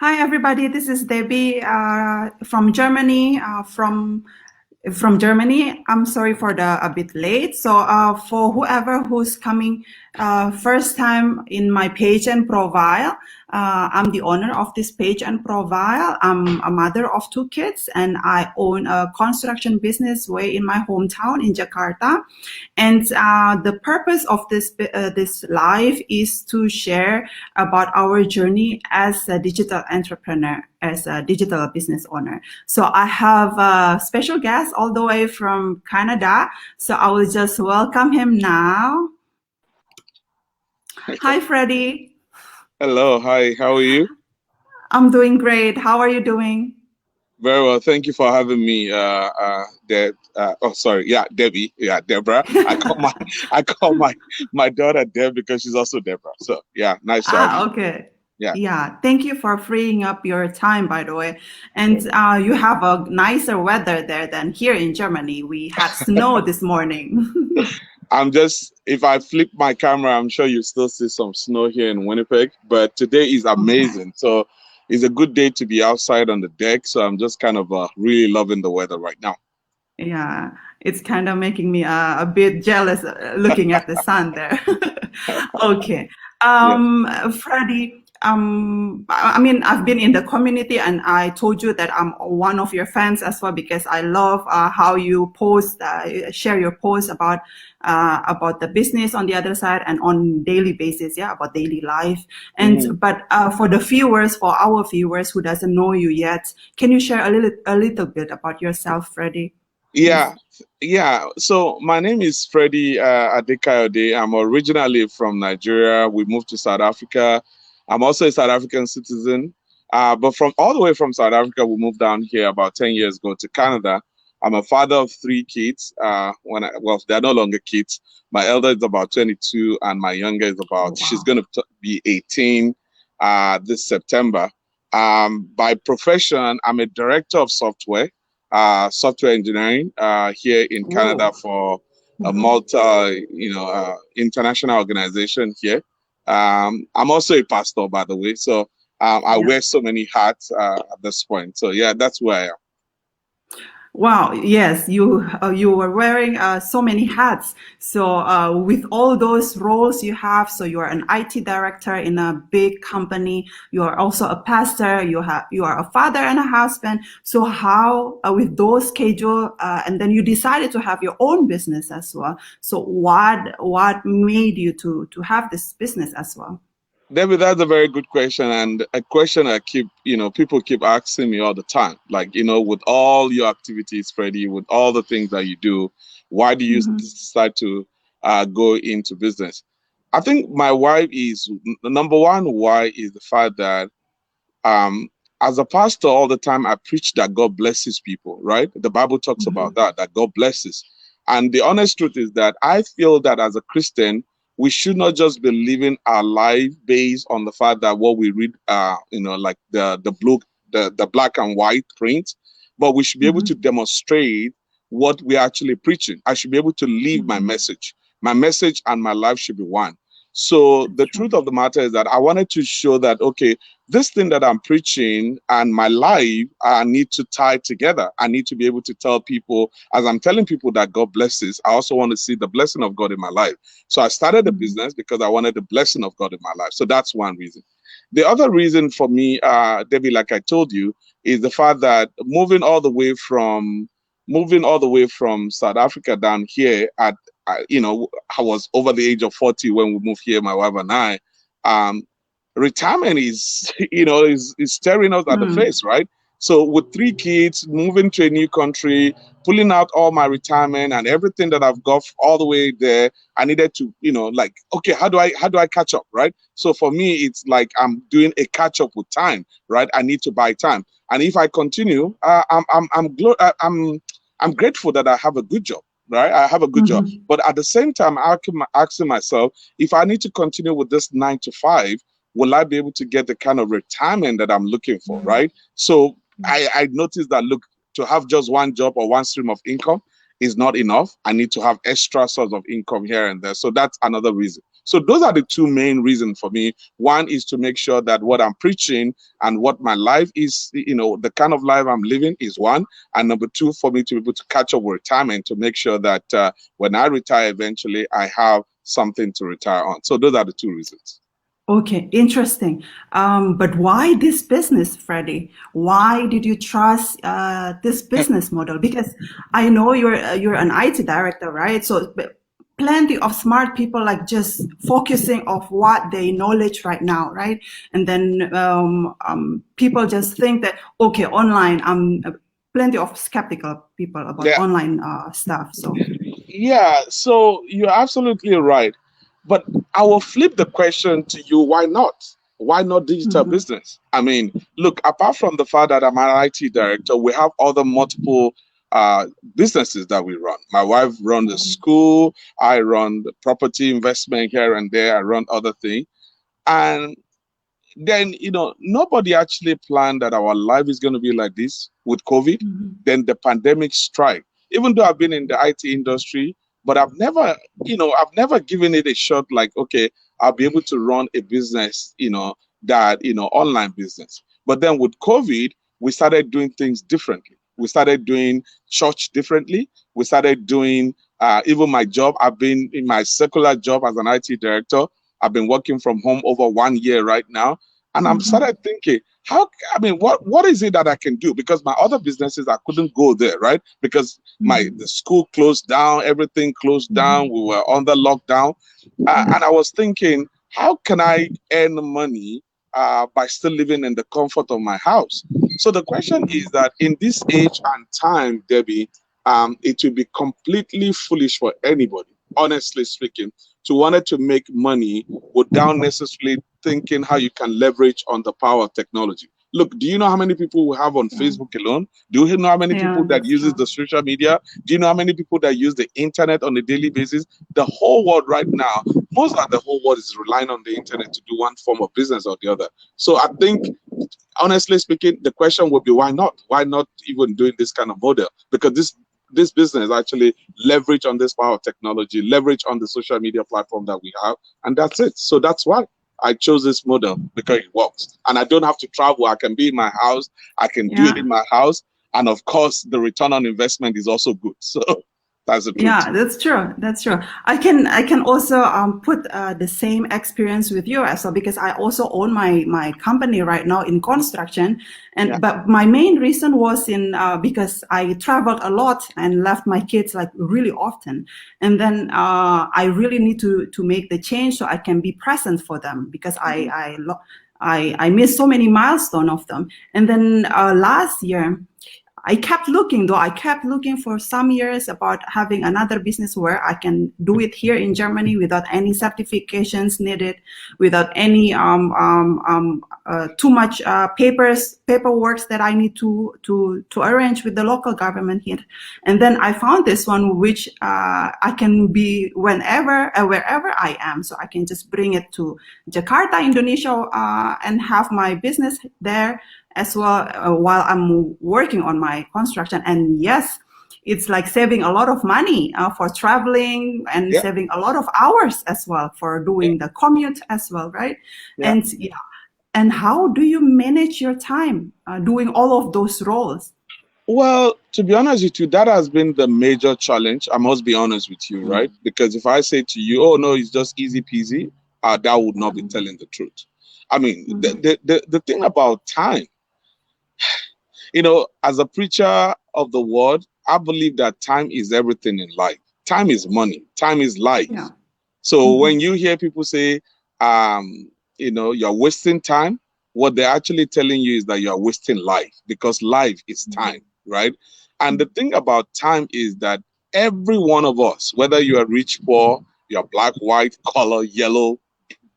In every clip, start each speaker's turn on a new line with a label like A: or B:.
A: Hi, everybody. This is Debbie from Germany. From Germany. I'm sorry for the a bit late. So for whoever who's coming first time in my page and profile, I'm the owner of this page and profile. I'm a mother of two kids, and I own a construction business way in my hometown in Jakarta. And the purpose of this live is to share about our journey as a digital entrepreneur, as a digital business owner. So I have a special guest all the way from Canada. So I will just welcome him now. Hi, Freddy.
B: Hello, hi, how are you?
A: I'm doing great. How are you doing?
B: Very well, thank you for having me. Oh, sorry, yeah, Debbie, yeah, Deborah. I call my daughter Deb because she's also Deborah. So yeah, nice to have you.
A: Okay.
B: Yeah.
A: Yeah, thank you for freeing up your time, by the way.
B: Yeah.
A: And you have a nicer weather there than here in Germany. We had snow this morning.
B: If I flip my camera, I'm sure you still see some snow here in Winnipeg, but today is
A: Okay.
B: amazing. So it's a good day to be outside on the deck. So I'm just kind of really loving the weather right now.
A: Yeah, it's kind of making me a bit jealous looking at the sun there. Okay.
B: Yeah.
A: Freddie, I mean, I've been in the community and I told you that I'm one of your fans as well because I love how you post, share your posts about the business on the other side and on daily basis, yeah, about daily life. And
B: Mhm.
A: but for our viewers who doesn't know you yet, can you share a little bit about yourself, Freddie?
B: Yeah,
A: Please.
B: yeah. So my name is Freddy Adekayode. I'm originally from Nigeria. We moved to South Africa. I'm also a South African citizen. But from all the way from South Africa, we moved down here about 10 years ago to Canada. I'm a father of three kids. Well, they're no longer kids. My elder is about 22, and my younger is
A: Oh,
B: she's
A: wow.
B: going to be 18 this September. By profession, I'm a director of software engineering here in Canada
A: Whoa.
B: for a
A: Mhm.
B: international organization here. I'm also a pastor, by the way, so I
A: Yeah.
B: wear so many hats at this point. So yeah, that's where I am.
A: Wow. Yes, you were wearing so many hats. So with all those roles you have, so you are an IT director in a big company. You are also a pastor. You are a father and a husband. So how with those schedule, and then you decided to have your own business as well. So what made you to have this business as well?
B: David, that's a very good question, and a question I people keep asking me all the time. Like, with all your activities, Freddie, with all the things that you do, why do you
A: Hmm.
B: decide to go into business? I think my why is the number one why is the fact that um, as a pastor, all the time I preach that God blesses people, right? The Bible talks about that God blesses. And the honest truth is that I feel that as a Christian, we should not just be living our life based on the fact that what we read, like the black and white print, but we should be able to
A: Hmm.
B: demonstrate what we're actually preaching. I should be able to live my
A: Hmm.
B: message. My message and my life should be one. So the
A: That's
B: truth
A: right.
B: of the matter is that I wanted to show that, okay, this thing that I'm preaching and my life, I need to tie together. I need to be able to tell people, as I'm telling people that God blesses, I also want to see the blessing of God in my life. So I started a
A: Hmm.
B: business because I wanted the blessing of God in my life. So that's one reason. The other reason for me, Debbie, like I told you, is the fact that moving all the way from South Africa down here I was over the age of 40 when we moved here, my wife and I. Um, Retirement is is staring us at the
A: Hmm.
B: face, right? So with three kids, moving to a new country, pulling out all my retirement and everything that I've got all the way there, I needed to, like, okay, how do I catch up, right? So for me, it's like I'm doing a catch up with time, right? I need to buy time, and if I continue, I'm grateful that I have a good job, right? I have a good job,
A: Hmm.
B: but at the same time, I'm asking myself, if I need to continue with this 9 to 5, will I be able to get the kind of retirement that I'm looking for, right? So I noticed that, look, to have just one job or one stream of income is not enough. I need to have extra source of income here and there. So that's another reason. So those are the two main reasons for me. One is to make sure that what I'm preaching and what my life is, the kind of life I'm living is one. And number two, for me to be able to catch up with retirement, to make sure that when I retire eventually, I have something to retire on. So those are the two reasons.
A: Okay, interesting. But why this business, Freddy? Why did you trust this business model? Because I know you're an IT director, right? So plenty of smart people like just focusing of what they knowledge right now, right? And then people just think that okay, online. Plenty of skeptical people about
B: Yeah.
A: online stuff. So
B: Yeah, so you're absolutely right. But I will flip the question to you, why not? Why not digital
A: mhm,
B: business? I mean, look, apart from the fact that I'm an IT director, we have other multiple businesses that we run. My wife runs the school, I run the property investment here and there, I run other things. And then nobody actually planned that our life is going to be like this with COVID.
A: mhm,
B: Then the pandemic strike. Even though I've been in the IT industry, but I've never given it a shot like, okay, I'll be able to run a business, that online business. But then with COVID, we started doing things differently. We started doing church differently. We started doing even my job. I've been in my secular job as an IT director. I've been working from home over 1 year right now. And I'm
A: mhm,
B: started thinking, what is it that I can do? Because my other businesses, I couldn't go there, right? Because the
A: mhm,
B: school closed down, everything closed down,
A: mhm,
B: we were under lockdown. And I was thinking, how can I earn money by still living in the comfort of my house? So the question is that in this age and time, Debbie, it will be completely foolish for anybody, honestly speaking, to wanted to make money without necessarily thinking how you can leverage on the power of technology. Look, do you know how many people we have on
A: yeah,
B: Facebook alone? Do you know how many
A: yeah,
B: people that
A: that's
B: uses
A: true.
B: the social media? Do you know how many people that use the internet on a daily basis? The whole world right now, most of the whole world is relying on the internet to do one form of business or the other. So I think, honestly speaking, the question would be why not? Why not even doing this kind of model? Because this business actually leverage on this power of technology, leverage on the social media platform that we have, and that's it. So that's why I chose this model, because it works. And I don't have to travel. I can be in my house. I can do it
A: Yeah.
B: in my house. And of course, the return on investment is also good. So that's the truth.
A: Yeah, that's true. That's true. I can also put the same experience with you as well because I also own my company right now in construction,
B: Yeah.
A: and but my main reason was in because I traveled a lot and left my kids like really often, and then I really need to make the change so I can be present for them because
B: Mhm.
A: I missed so many milestones of them, and then last year. I kept looking though. I kept looking for some years about having another business where I can do it here in Germany without any certifications needed, without any too much paperwork that I need to arrange with the local government here. And then I found this one which I can be whenever wherever I am, so I can just bring it to Jakarta, Indonesia, and have my business there as well while I'm working on my construction. And yes, it's like saving a lot of money for traveling and
B: Yeah.
A: saving a lot of hours as well for
B: Yeah.
A: doing the commute as well, right?
B: Yeah.
A: And yeah, and how do you manage your time doing all of those roles?
B: Well, to be honest with you, that has been the major challenge. I must be honest with you, right? Because if I say to you, oh no, it's just easy peasy, that would not be telling the truth. I mean,
A: Mhm.
B: the thing about time, as a preacher of the word, I believe that time is everything in life. Time is money. Time is life.
A: Yeah.
B: So when
A: Mhm.
B: you hear people say, you're wasting time, what they're actually telling you is that you're wasting life, because life is time, right? And the thing about time is that every one of us, whether you are rich, poor, you're black, white, color, yellow,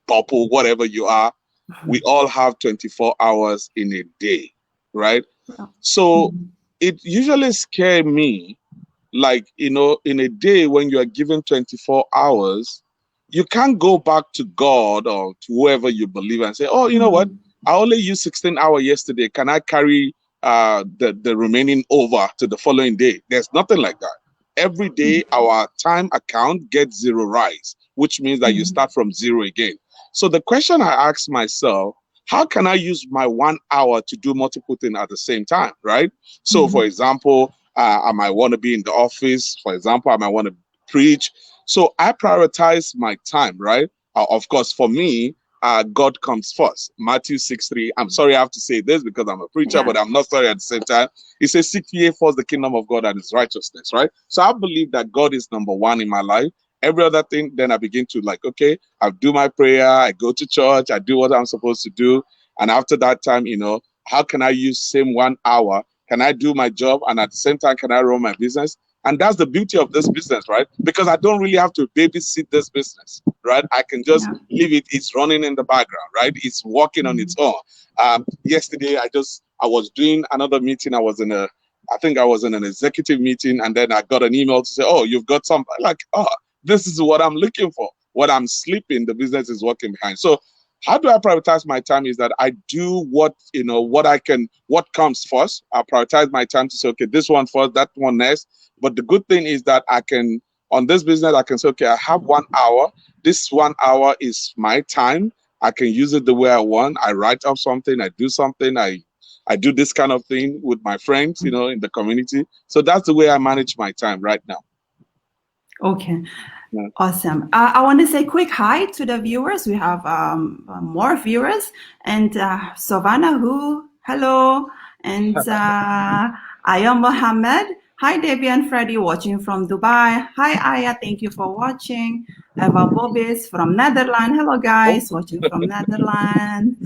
B: purple, whatever you are, we all have 24 hours in a day, right?
A: Yeah.
B: So
A: Mhm.
B: it usually scares me, like, in a day when you are given 24 hours, you can't go back to God or to whoever you believe and say, oh, you know what?
A: Mhm.
B: I only used 16 hours yesterday. Can I carry the remaining over to the following day? There's nothing like that. every day our time account gets zero rise, which means that you start from zero again. So the question I ask myself, how can I use my 1 hour to do multiple things at the same time, right? So, for example, I might want to be in the office. For example, I might want to preach. So I prioritize my time, right? Of course, for me, God comes first. Matthew 6:3. I'm sorry I have to say this because I'm a preacher, but I'm not sorry at the same time. It says, seek ye first the kingdom of God and his righteousness, right? So I believe that God is number one in my life. Every other thing, then I begin to like, okay, I do my prayer, I go to church, I do what I'm supposed to do. And after that time, how can I use same 1 hour? Can I do my job? And at the same time, can I run my business? And that's the beauty of this business, right? Because I don't really have to babysit this business, right? I can just leave it. It's running in the background, right? It's working on its own. Yesterday, I was doing another meeting. I think I was in an executive meeting, and then I got an email to say, oh, you've got something. Like, oh, this is what I'm looking for. What I'm sleeping, the business is working behind. So how do I prioritize my time is that I do what comes first. I prioritize my time to say, okay, this one first, that one next. But the good thing is that on this business, I can say, okay, I have 1 hour. This 1 hour is my time. I can use it the way I want. I write up something, I do something, I do this kind of thing with my friends, in the community. So that's the way I manage my time right now.
A: Okay. Yeah. Awesome. I want to say quick hi to the viewers. We have more viewers. And Savannah, hello. And Aya Mohammed. Hi, Debbie and Freddy, watching from Dubai. Hi, Aya. Thank you for watching. Eva Bobis from Netherlands. Hello, guys, watching from Netherlands.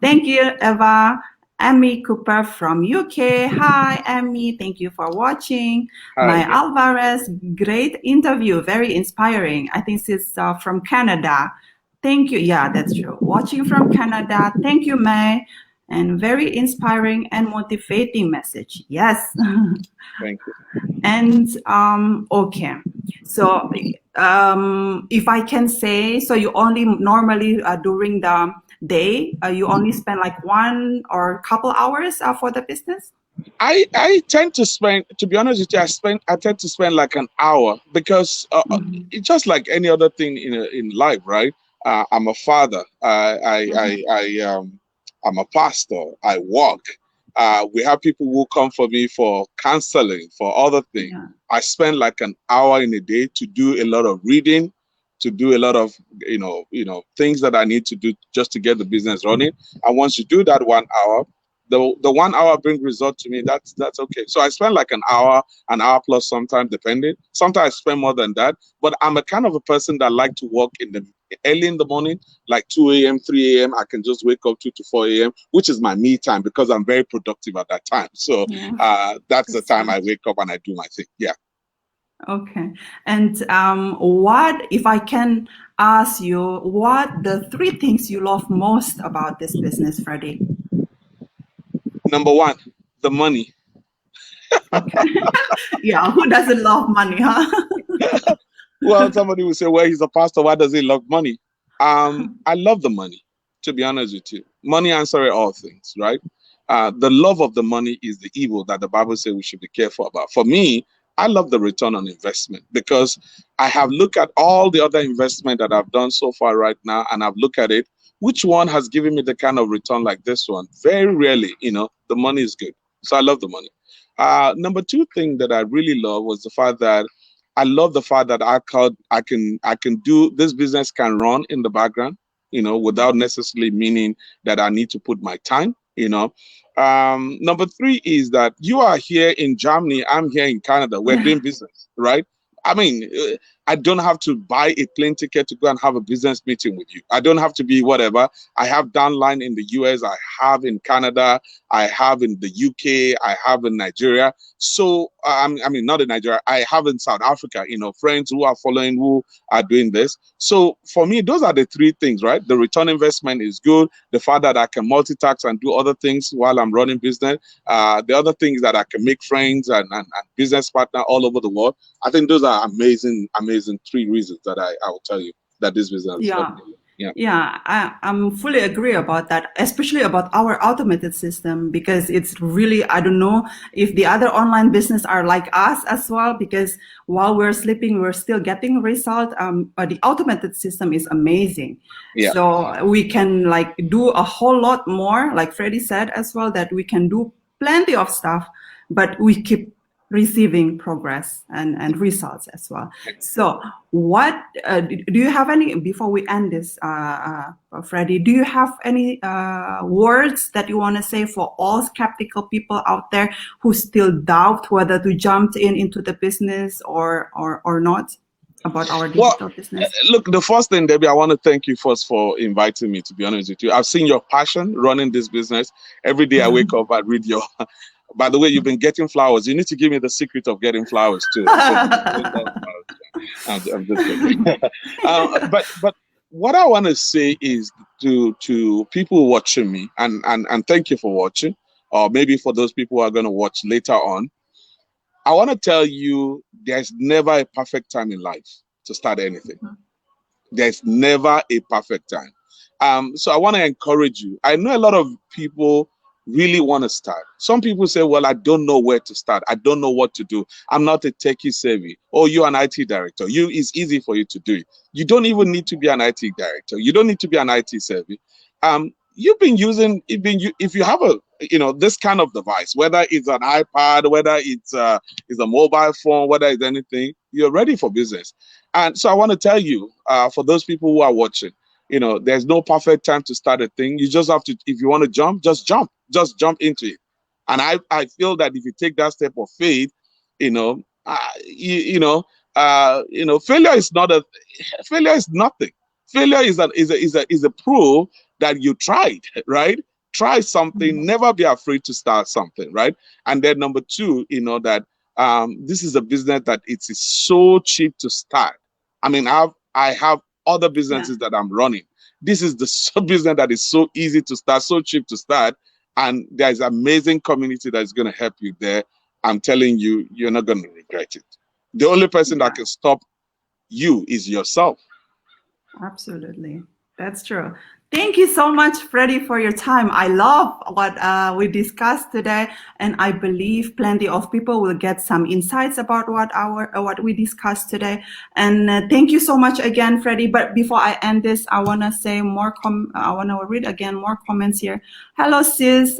A: Thank you, Eva. Amy Cooper from UK. Hi, Amy. Thank you for watching. Mai Alvarez, great interview. Very inspiring. I think she's from Canada. Thank you. Yeah, that's true. Watching from Canada. Thank you, May. And very inspiring and motivating message. Yes.
B: Thank you.
A: And okay. So if I can say, so you only normally during the day, you only spend like 1 or a couple hours for the business?
B: I tend to spend, to be honest with you, I tend to spend like an hour because it's just like any other thing in life, right? I'm a father. I'm a pastor. I work. We have people who come for me for counseling, for other things. Yeah. I spend like an hour in a day to do a lot of reading, to do a lot of things that I need to do just to get the business running. And once you do that 1 hour, the 1 hour brings result to me. That's okay. So I spend like an hour plus, sometimes depending. Sometimes I spend more than that. But I'm a kind of a person that like to work early in the morning, like 2 a.m., 3 a.m. I can just wake up 2 to 4 a.m., which is my me time because I'm very productive at that time. So that's the time I wake up and I do my thing. Yeah.
A: Okay. And what, if I can ask you, what the 3 things you love most about this business, Freddy?
B: Number 1, the money.
A: Okay. Yeah, who doesn't love money, huh?
B: Well, somebody will say, well, he's a pastor, why does he love money? I love the money, to be honest with you. Money answers all things, right? The love of the money is the evil that the Bible says we should be careful about. For me, I love the return on investment because I have looked at all the other investment that I've done so far right now, and I've looked at it. Which one has given me the kind of return like this one? Very rarely, the money is good. So I love the money. Number 2 thing that I really love was the fact that I love the fact that I can do this business can run in the background, without necessarily meaning that I need to put my time, Number 3 is that you are here in Germany, I'm here in Canada, we're doing business, right? I mean, I don't have to buy a plane ticket to go and have a business meeting with you. I don't have to be whatever. I have downline in the US, I have in Canada, I have in the UK, I have in Nigeria. So, I mean, not in Nigeria, I have in South Africa, friends who are following, who are doing this. So for me, those are the 3 things, right? The return investment is good. The fact that I can multitask and do other things while I'm running business. The other things that I can make friends and business partner all over the world. I think those are amazing 3 reasons that I will tell you that this business is
A: Yeah, I'm fully agree about that, especially about our automated system, because it's really, I don't know if the other online business are like us as well, because while we're sleeping, we're still getting result. But the automated system is amazing.
B: Yeah.
A: So we can like do a whole lot more, like Freddy said as well, that we can do plenty of stuff, but we keep receiving progress and results as well. So what do you have any, before we end this, Freddy, do you have any words that you want to say for all skeptical people out there who still doubt whether to jump into the business or not, about our
B: Well,
A: digital business?
B: look, the first thing, Debbie, I want to thank you first for inviting me, to be honest with you. I've seen your passion running this business. Every day I wake up, I read your. By the way, you've been getting flowers. You need to give me the secret of getting flowers too. I'm just joking. But what I want to say is to people watching me, and thank you for watching, or maybe for those people who are going to watch later on. I want to tell you, there's never a perfect time in life to start anything. There's never a perfect time. So I want to encourage you. I know a lot of people really want to start. Some people say, well, I don't know where to start. I don't know what to do. I'm not a techie savvy. Oh, you're an IT director. It's easy for you to do it. You don't even need to be an IT director. You don't need to be an IT savvy. You've been using, if you have this kind of device, whether it's an iPad, whether it's a mobile phone, whether it's anything, you're ready for business. And so I want to tell you, for those people who are watching, there's no perfect time to start a thing. You just have to, if you want to jump, just jump into it. And I feel that if you take that step of faith, failure is failure is nothing. Failure is a proof that you tried, right? Try something, never be afraid to start something, right? And then number two, that this is a business that it is so cheap to start. I mean, I have other businesses that I'm running. This is the business that is so easy to start, so cheap to start, and there's amazing community that is going to help you there. I'm telling you, you're not going to regret it. The only person that can stop you is yourself.
A: Absolutely. That's true. Thank you so much, Freddy, for your time. I love what we discussed today, and I believe plenty of people will get some insights about what we discussed today. And thank you so much again, Freddy. But before I end this, I want to say more. I want to read again more comments here. Hello, sis,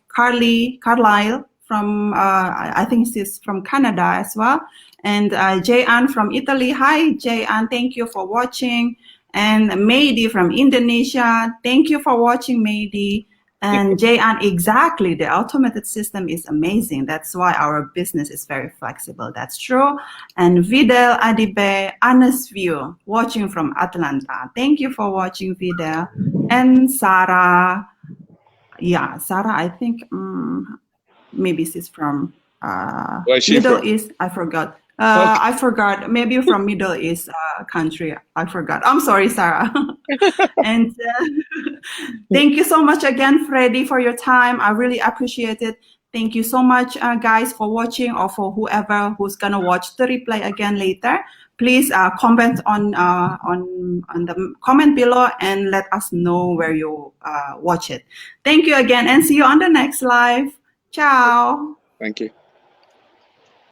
A: Carlisle from I think she's from Canada as well, and Jay Ann from Italy. Hi, Jay Ann. Thank you for watching. And Maydi from Indonesia, thank you for watching, Maydi. And Jayan, exactly, the automated system is amazing. That's why our business is very flexible. That's true. And Vidal Adibe, honest view, watching from Atlanta. Thank you for watching, Vidal. And Sarah, Sarah, I think maybe she's from Middle East. I forgot. I forgot. Maybe from Middle East country. I forgot. I'm sorry, Sarah. And thank you so much again, Freddy, for your time. I really appreciate it. Thank you so much, guys, for watching, or for whoever who's gonna watch the replay again later. Please comment on the comment below and let us know where you watch it. Thank you again, and see you on the next live. Ciao.
B: Thank you.